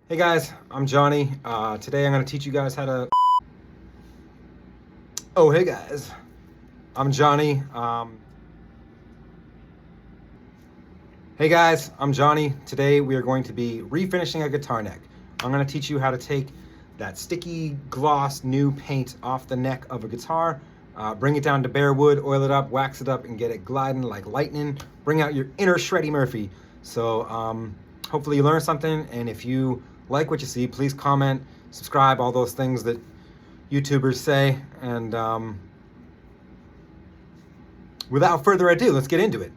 Hey guys, I'm Johnny. Today I'm going to teach you guys how to... Oh, hey guys, I'm Johnny. Hey guys, I'm Johnny. Today we are going to be refinishing a guitar neck. I'm going to teach you how to take that sticky gloss new paint off the neck of a guitar, bring it down to bare wood, oil it up, wax it up, and get it gliding like lightning. Bring out your inner Shreddy Murphy. So hopefully you learned something, and if you like what you see, please comment, subscribe, all those things that YouTubers say. And without further ado, let's get into it.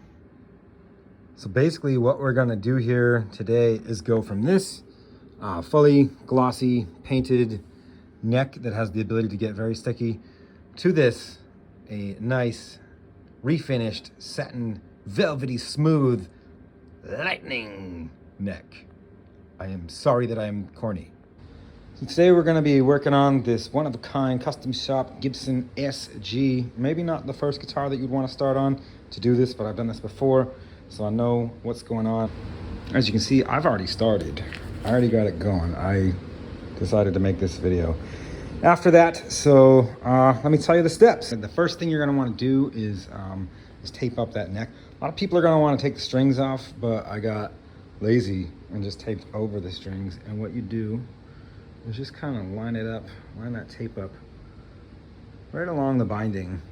So basically what we're gonna do here today is go from this fully glossy painted neck that has the ability to get very sticky to this, a nice refinished satin velvety smooth lightning neck. I am sorry that I am corny. So today we're going to be working on this one-of-a-kind custom shop Gibson SG. Maybe not the first guitar that you'd want to start on to do this, but I've done this before, so I know what's going on. As you can see, I've already started. I already got it going. I decided to make this video after that, so let me tell you the steps. The first thing you're going to want to do is tape up that neck. A lot of people are going to want to take the strings off, but I got lazy and just taped over the strings. And what you do is just kind of line it up, line that tape up right along the binding.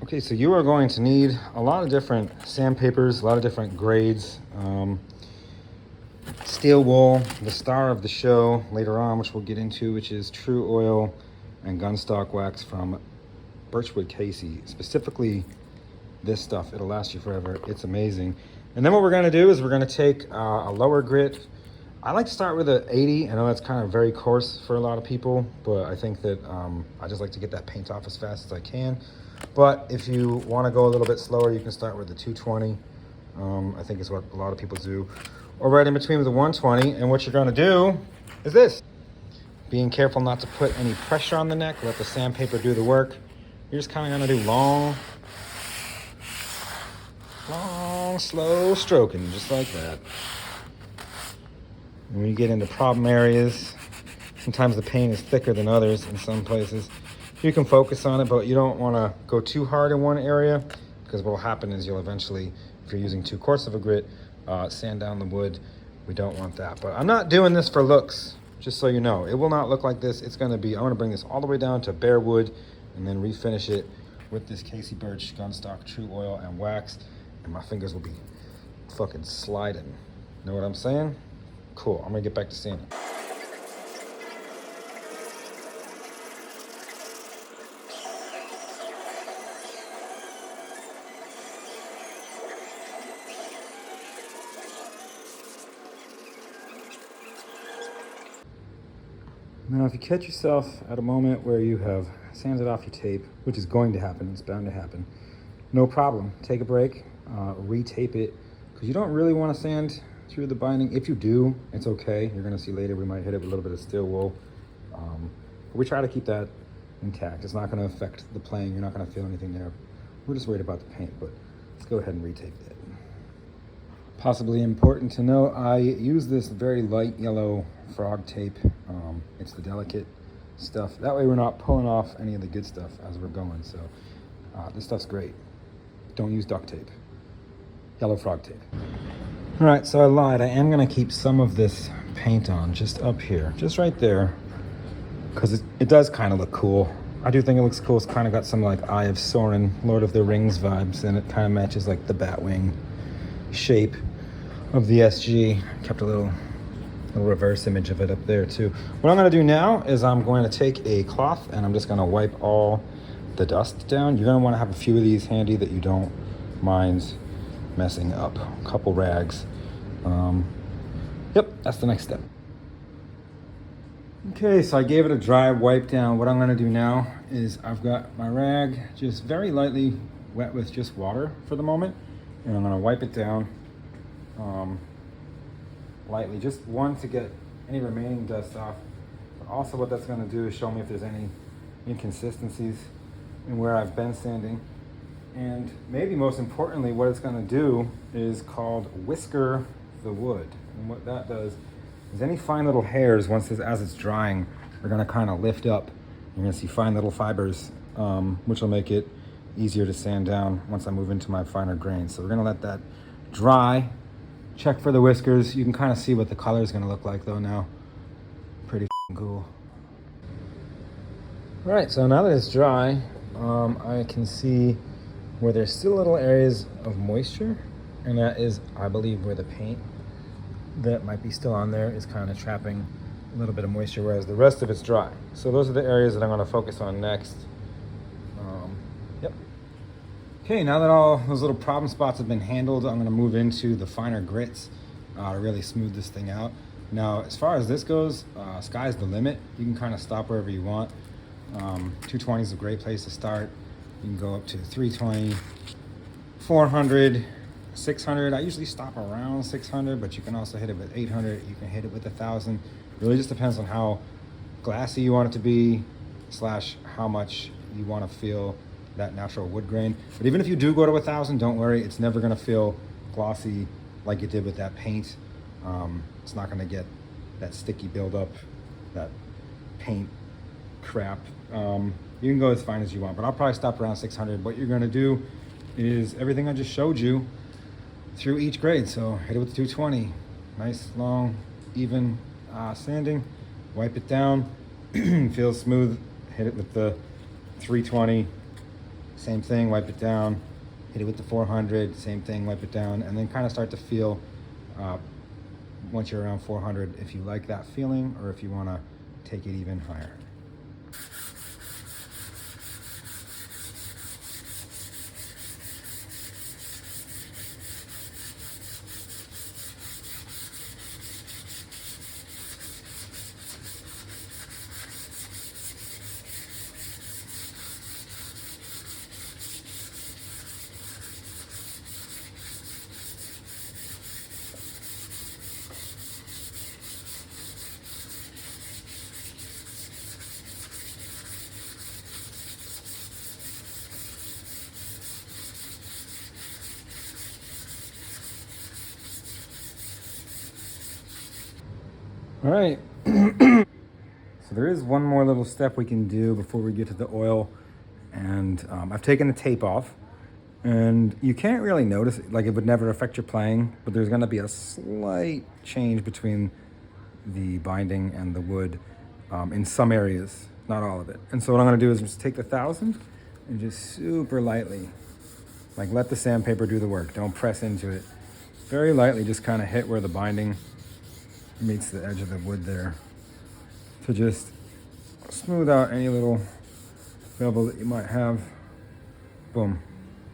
Okay, so you are going to need a lot of different sandpapers, a lot of different grades. Steel wool, the star of the show later on, which we'll get into, which is True Oil and gunstock wax from Birchwood Casey. Specifically this stuff, it'll last you forever. It's amazing. And then what we're going to do is we're going to take a lower grit. I like to start with an 80. I know that's kind of very coarse for a lot of people, but I think that I just like to get that paint off as fast as I can. But if you want to go a little bit slower, you can start with the 220. I think is what a lot of people do. Or right in between with the 120. And what you're going to do is this. Being careful not to put any pressure on the neck. Let the sandpaper do the work. You're just kind of going to do long, slow stroking, just like that. And when you get into problem areas, sometimes the paint is thicker than others in some places. You can focus on it, but you don't want to go too hard in one area, because what will happen is you'll eventually, if you're using too coarse of a grit, sand down the wood. We don't want that. But I'm not doing this for looks, just so you know. It will not look like this. It's going to be, I'm going to bring this all the way down to bare wood and then refinish it with this Casey Birch gunstock True Oil and wax. And my fingers will be fucking sliding. Know what I'm saying? Cool. I'm gonna get back to sanding. Now, if you catch yourself at a moment where you have sanded off your tape, which is going to happen, it's bound to happen, no problem. Take a break, retape it, because you don't really want to sand through the binding. If you do, it's okay. You're going to see later we might hit it with a little bit of steel wool. But we try to keep that intact. It's not going to affect the playing. You're not going to feel anything there. We're just worried about the paint, but let's go ahead and retape that. Possibly important to know, I use this very light yellow frog tape. It's the delicate stuff. That way we're not pulling off any of the good stuff as we're going. So this stuff's great. Don't use duct tape. Yellow frog tape. All right, so I lied. I am gonna keep some of this paint on just up here, just right there, because it does kind of look cool. I do think it looks cool. It's kind of got some like Eye of Sauron, Lord of the Rings vibes, and it kind of matches like the Batwing shape of the SG. Kept a little reverse image of it up there too. What I'm gonna do now is I'm going to take a cloth and I'm just gonna wipe all the dust down. You're gonna wanna have a few of these handy that you don't mind messing up. A couple rags. Yep, that's the next step. Okay, so I gave it a dry wipe down. What I'm gonna do now is I've got my rag just very lightly wet with just water for the moment. And I'm gonna wipe it down lightly, just one to get any remaining dust off. But also what that's gonna do is show me if there's any inconsistencies in where I've been sanding. And maybe most importantly, what it's gonna do is called whisker the wood. And what that does There's any fine little hairs, as it's drying, are gonna kind of lift up. You're gonna see fine little fibers, which will make it easier to sand down once I move into my finer grains. So we're gonna let that dry. Check for the whiskers. You can kind of see what the color is gonna look like though now. Pretty cool. All right, so now that it's dry, I can see where there's still little areas of moisture, and that is, I believe, where the paint that might be still on there is kind of trapping a little bit of moisture, whereas the rest of it's dry. So those are the areas that I'm going to focus on next. Yep. Okay, now that all those little problem spots have been handled, I'm going to move into the finer grits to really smooth this thing out. Now, as far as this goes, sky's the limit. You can kind of stop wherever you want. 220 is a great place to start. You can go up to 320, 400, 600. I usually stop around 600, but you can also hit it with 800. You can hit it with 1,000. Really just depends on how glassy you want it to be, / how much you want to feel that natural wood grain. But even if you do go to 1,000, don't worry, it's never going to feel glossy like it did with that paint. It's not going to get that sticky buildup, that paint crap. You can go as fine as you want, but I'll probably stop around 600. What you're going to do is everything I just showed you through each grade. So hit it with the 220, nice long even sanding, wipe it down, feels smooth. Hit it with the 320, same thing, wipe it down. Hit it with the 400, same thing, wipe it down, and then kind of start to feel once you're around 400 if you like that feeling or if you want to take it even higher. All right, so there is one more little step we can do before we get to the oil. And I've taken the tape off, and you can't really notice it, like it would never affect your playing, but there's gonna be a slight change between the binding and the wood in some areas, not all of it. And so what I'm gonna do is just take the 1,000 and just super lightly, like let the sandpaper do the work. Don't press into it. Very lightly, just kind of hit where the binding meets the edge of the wood there to just smooth out any little bevel that you might have. Boom.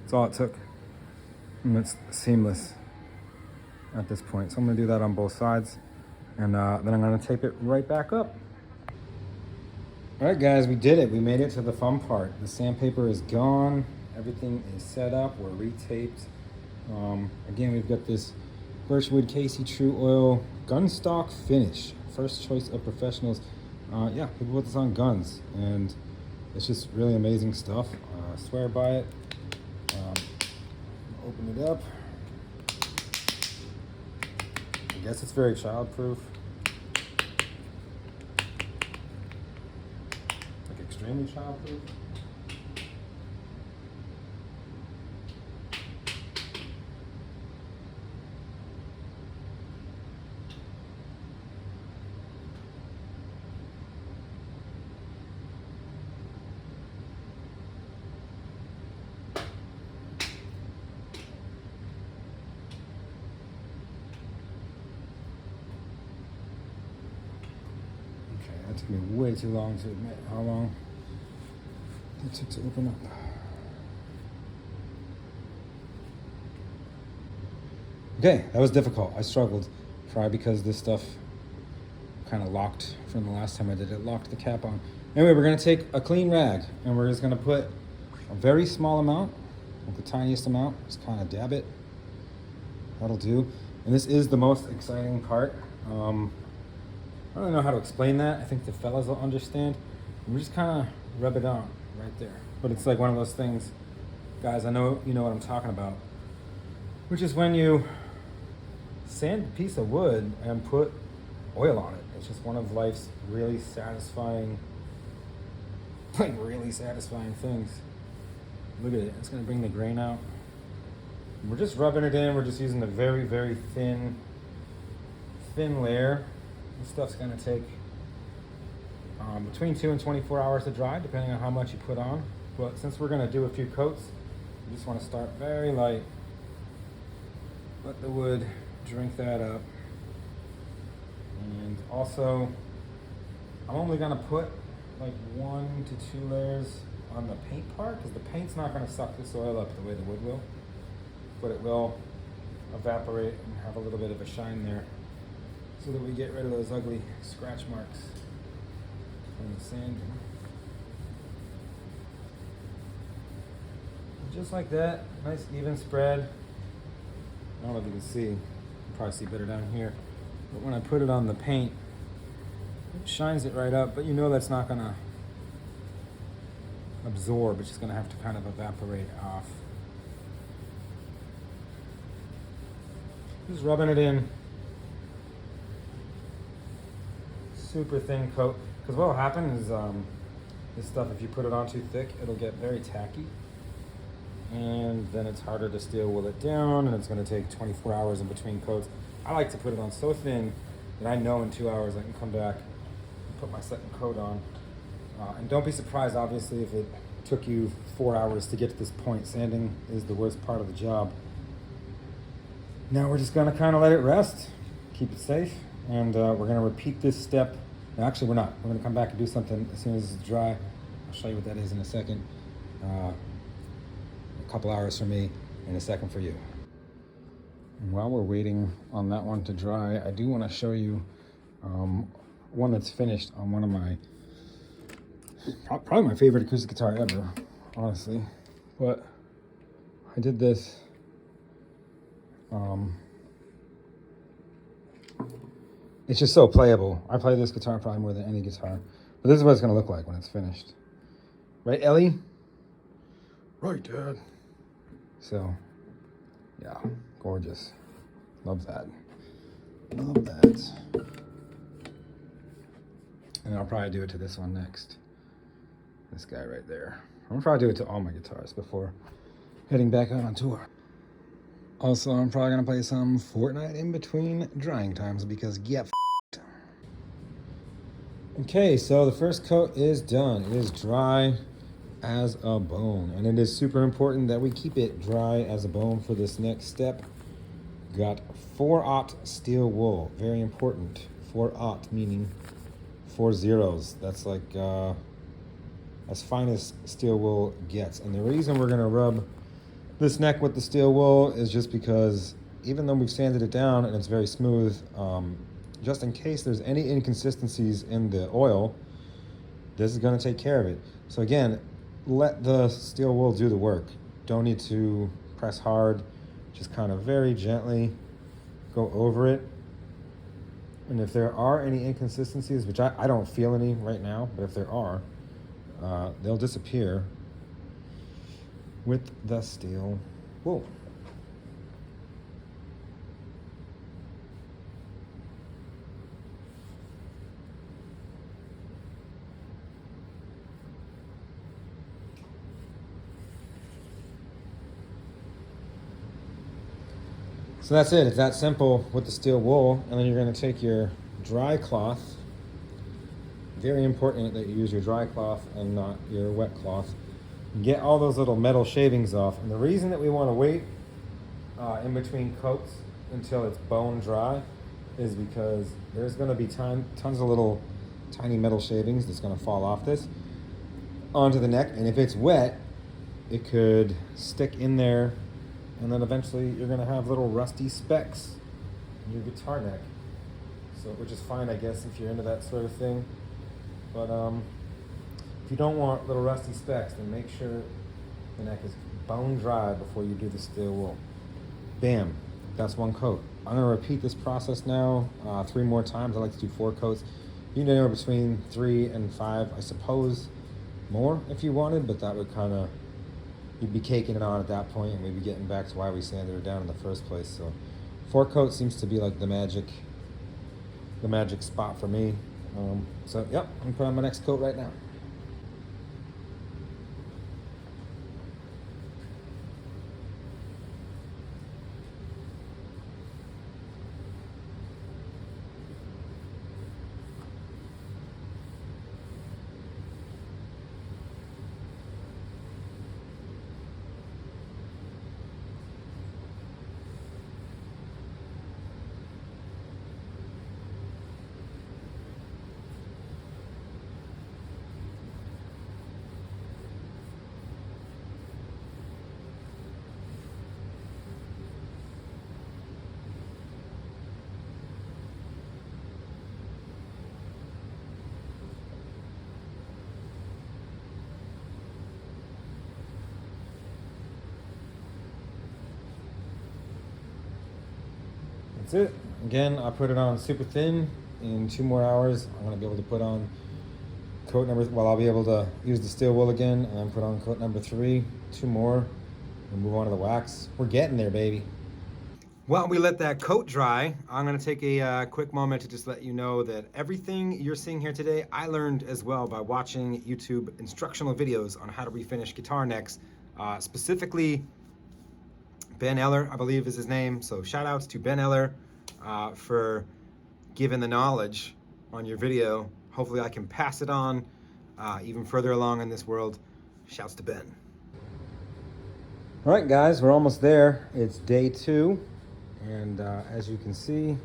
That's all it took. And it's seamless at this point. So I'm gonna do that on both sides, and then I'm gonna tape it right back up. All right, guys, we did it. We made it to the fun part. The sandpaper is gone. Everything is set up. We're retaped. Again, we've got this birchwood Casey True Oil gunstock finish. First choice of professionals. Yeah, people put this on guns, and it's just really amazing stuff. I swear by it. Open it up. I guess it's very childproof. Like extremely childproof. That took me way too long to admit how long it took to open up. Okay, that was difficult. I struggled, probably because this stuff kind of locked from the last time I did it, locked the cap on. Anyway, we're gonna take a clean rag and we're just gonna put a very small amount, like the tiniest amount, just kind of dab it. That'll do. And this is the most exciting part. I don't know how to explain that. I think the fellas will understand. We just kind of rub it on right there. But it's like one of those things, guys, I know you know what I'm talking about, which is when you sand a piece of wood and put oil on it. It's just one of life's really satisfying, like really satisfying things. Look at it, it's gonna bring the grain out. We're just rubbing it in. We're just using a very, very thin layer. This stuff's gonna take between 2 and 24 hours to dry, depending on how much you put on. But since we're gonna do a few coats, you just wanna start very light. Let the wood drink that up. And also, I'm only gonna put like 1 to 2 layers on the paint part, because the paint's not gonna suck this oil up the way the wood will, but it will evaporate and have a little bit of a shine there, so that we get rid of those ugly scratch marks from the sanding. Just like that, nice even spread. I don't know if you can see, you can probably see better down here, but when I put it on the paint, it shines it right up, but you know that's not gonna absorb, it's just gonna have to kind of evaporate off. Just rubbing it in. Super thin coat, because what will happen is this stuff, if you put it on too thick, it'll get very tacky, and then it's harder to steel wool it down, and it's going to take 24 hours in between coats. I like to put it on so thin that I know in 2 hours I can come back and put my second coat on. And don't be surprised, obviously, if it took you 4 hours to get to this point. Sanding is the worst part of the job. Now we're just going to kind of let it rest, keep it safe, and we're going to repeat this step. No, actually, we're not. We're going to come back and do something as soon as it's dry. I'll show you what that is in a second. A couple hours for me, and a second for you. And while we're waiting on that one to dry, I do want to show you one that's finished on one of my, probably my favorite acoustic guitar ever, honestly. But I did this. It's just so playable. I play this guitar probably more than any guitar. But this is what it's going to look like when it's finished. Right, Ellie? Right, Dad. So, yeah, gorgeous. Love that. Love that. And I'll probably do it to this one next. This guy right there. I'm gonna probably do it to all my guitars before heading back out on tour. Also, I'm probably gonna play some Fortnite in between drying times because get f***ed. Okay, so the first coat is done. It is dry as a bone, and it is super important that we keep it dry as a bone for this next step. Got 4/0 steel wool, very important. 4/0 meaning 4 zeros. That's like as fine as steel wool gets. And the reason we're gonna rub this neck with the steel wool is just because even though we've sanded it down and it's very smooth, just in case there's any inconsistencies in the oil, this is gonna take care of it. So again, let the steel wool do the work. Don't need to press hard, just kind of very gently go over it. And if there are any inconsistencies, which I don't feel any right now, but if there are, they'll disappear with the steel wool. So that's it. It's that simple with the steel wool. And then you're going to take your dry cloth. Very important that you use your dry cloth and not your wet cloth. Get all those little metal shavings off. And the reason that we want to wait in between coats until it's bone dry is because there's going to be tons of little tiny metal shavings that's going to fall off this onto the neck. And if it's wet, it could stick in there, and then eventually you're going to have little rusty specks in your guitar neck. So, which is fine, I guess, if you're into that sort of thing. But if you don't want little rusty specks, then make sure the neck is bone dry before you do the steel wool. Bam, that's one coat. I'm gonna repeat this process now 3 more times. I like to do 4 coats. You can do anywhere between 3 and 5, I suppose, more if you wanted, but that would kind of, you'd be caking it on at that point, and we'd be getting back to why we sanded it down in the first place. So 4 coats seems to be like the magic the magic spot for me. So yep, I'm gonna put on my next coat right now. That's it. Again, I put it on super thin. In 2 more hours, I'm gonna be able to put on coat number, well, I'll be able to use the steel wool again and then put on coat number 3, 2 more, and move on to the wax. We're getting there, baby. While we let that coat dry, I'm gonna take a quick moment to just let you know that everything you're seeing here today, I learned as well by watching YouTube instructional videos on how to refinish guitar necks, specifically Ben Eller, I believe is his name. So shout outs to Ben Eller for giving the knowledge on your video. Hopefully I can pass it on even further along in this world. Shouts to Ben. All right, guys, we're almost there. It's day 2. And as you can see,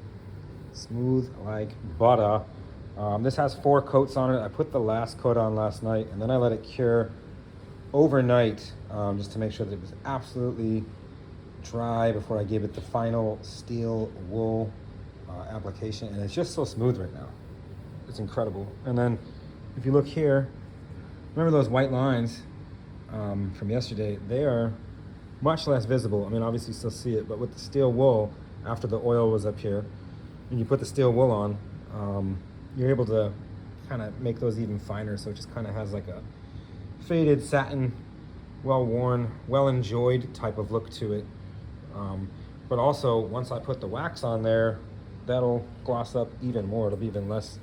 smooth like butter. This has 4 coats on it. I put the last coat on last night and then I let it cure overnight just to make sure that it was absolutely dry before I gave it the final steel wool application, and it's just so smooth right now. It's incredible. And then if you look here, remember those white lines from yesterday? They are much less visible. I mean, obviously you still see it, but with the steel wool, after the oil was up here, and you put the steel wool on, you're able to kind of make those even finer, so it just kind of has like a faded satin, well-worn, well-enjoyed type of look to it. But also, once I put the wax on there, that'll gloss up even more. It'll be even less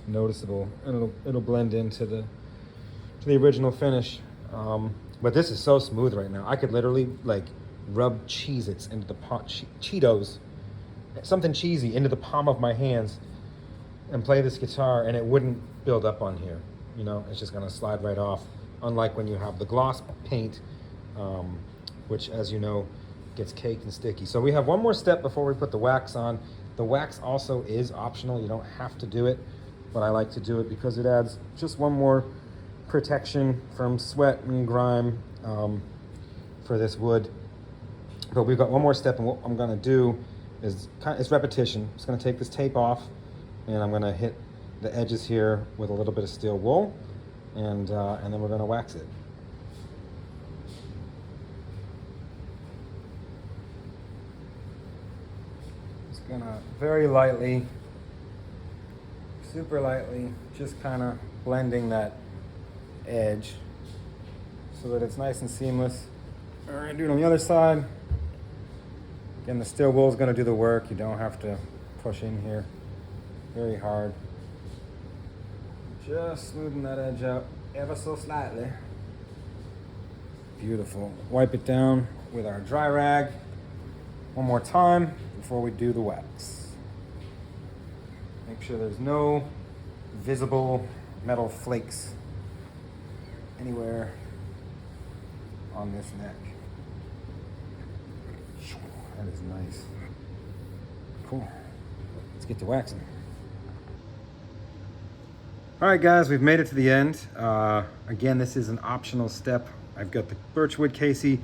noticeable, and it'll blend into the original finish. But this is so smooth right now. I could literally like rub Cheez-Its into the Cheetos, something cheesy, into the palm of my hands, and play this guitar, and it wouldn't build up on here. You know, it's just gonna slide right off. Unlike when you have the gloss paint, which, as you know, gets caked and sticky. So we have one more step before we put the wax on. The wax also is optional. You don't have to do it, but I like to do it because it adds just one more protection from sweat and grime for this wood. But we've got one more step, and what I'm gonna do is it's repetition. I'm just gonna take this tape off, and I'm gonna hit the edges here with a little bit of steel wool, and then we're gonna wax it. Gonna very lightly, super lightly, just kind of blending that edge so that it's nice and seamless. All right, do it on the other side. Again, the steel wool is going to do the work. You don't have to push in here very hard. Just smoothing that edge out ever so slightly. Beautiful. Wipe it down with our dry rag one more time before we do the wax. Make sure there's no visible metal flakes anywhere on this neck. That is nice. Cool. Let's get to waxing. All right, guys, we've made it to the end. Again, this is an optional step. I've got the birchwood Casey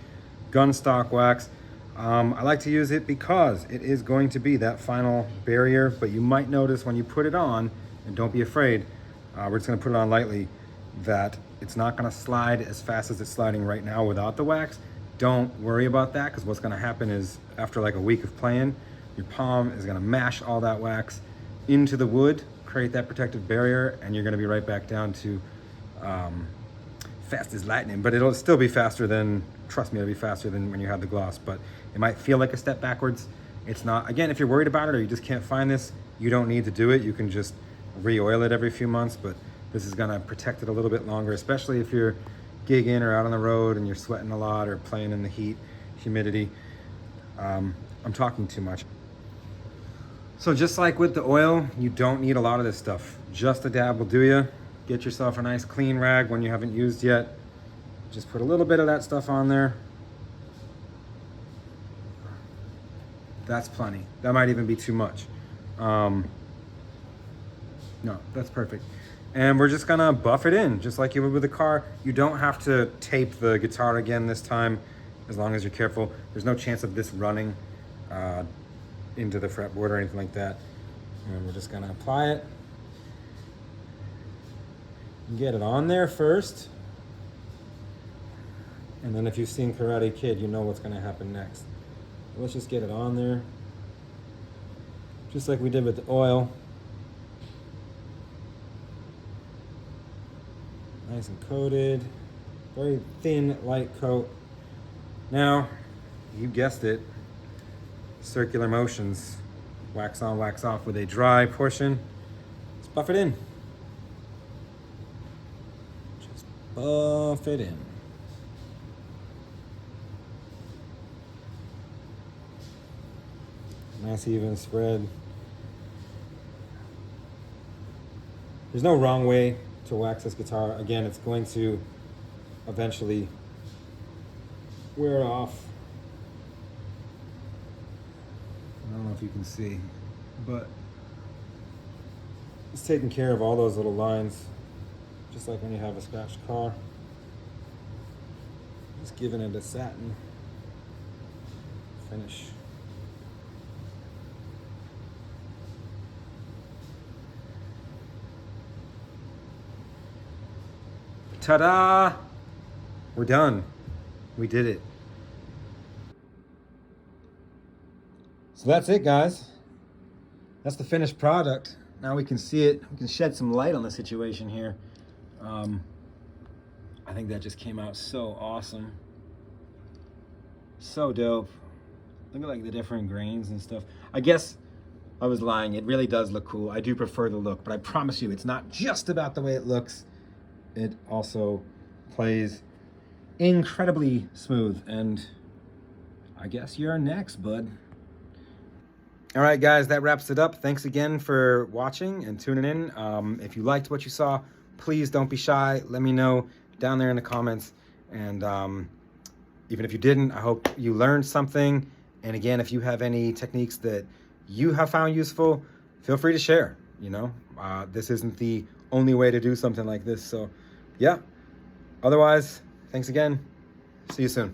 gunstock wax. I like to use it because it is going to be that final barrier, but you might notice when you put it on, and don't be afraid, we're just gonna put it on lightly, that it's not gonna slide as fast as it's sliding right now without the wax. Don't worry about that, because what's gonna happen is after like a week of playing, your palm is gonna mash all that wax into the wood, create that protective barrier, and you're gonna be right back down to fast as lightning. But it'll still be faster than, trust me, it'll be faster than when you have the gloss, but it might feel like a step backwards. It's not. Again, if you're worried about it or you just can't find this, you don't need to do it. You can just re-oil it every few months, but this is gonna protect it a little bit longer, especially if you're gigging or out on the road and you're sweating a lot or playing in the heat, humidity. I'm talking too much. So just like with the oil, you don't need a lot of this stuff. Just a dab will do you. Get yourself a nice clean rag when you haven't used yet. Just put a little bit of that stuff on there. That's plenty. That might even be too much. No, that's perfect. And we're just gonna buff it in, just like you would with the car. You don't have to tape the guitar again this time, as long as you're careful. There's no chance of this running into the fretboard or anything like that. And we're just gonna apply it. Get it on there first. And then if you've seen Karate Kid, you know what's gonna happen next. Let's just get it on there. Just like we did with the oil. Nice and coated. Very thin, light coat. Now, you guessed it, circular motions. Wax on, wax off with a dry portion. Let's buff it in. Just buff it in. Nice even spread. There's no wrong way to wax this guitar. Again, it's going to eventually wear off. I don't know if you can see, but it's taking care of all those little lines, just like when you have a scratched car. Just giving it a satin finish. Ta-da! We're done. We did it. So that's it, guys. That's the finished product. Now we can see it. We can shed some light on the situation here. I think that just came out so awesome. So dope. Look at like the different grains and stuff. I guess I was lying. It really does look cool. I do prefer the look, but I promise you, it's not just about the way it looks. It also plays incredibly smooth, and I guess you're next, bud. All right, guys, that wraps it up. Thanks again for watching and tuning in. If you liked what you saw, please don't be shy. Let me know down there in the comments. And even if you didn't, I hope you learned something. And again, if you have any techniques that you have found useful, feel free to share. You know, this isn't the only way to do something like this. So yeah, otherwise, thanks again. See you soon.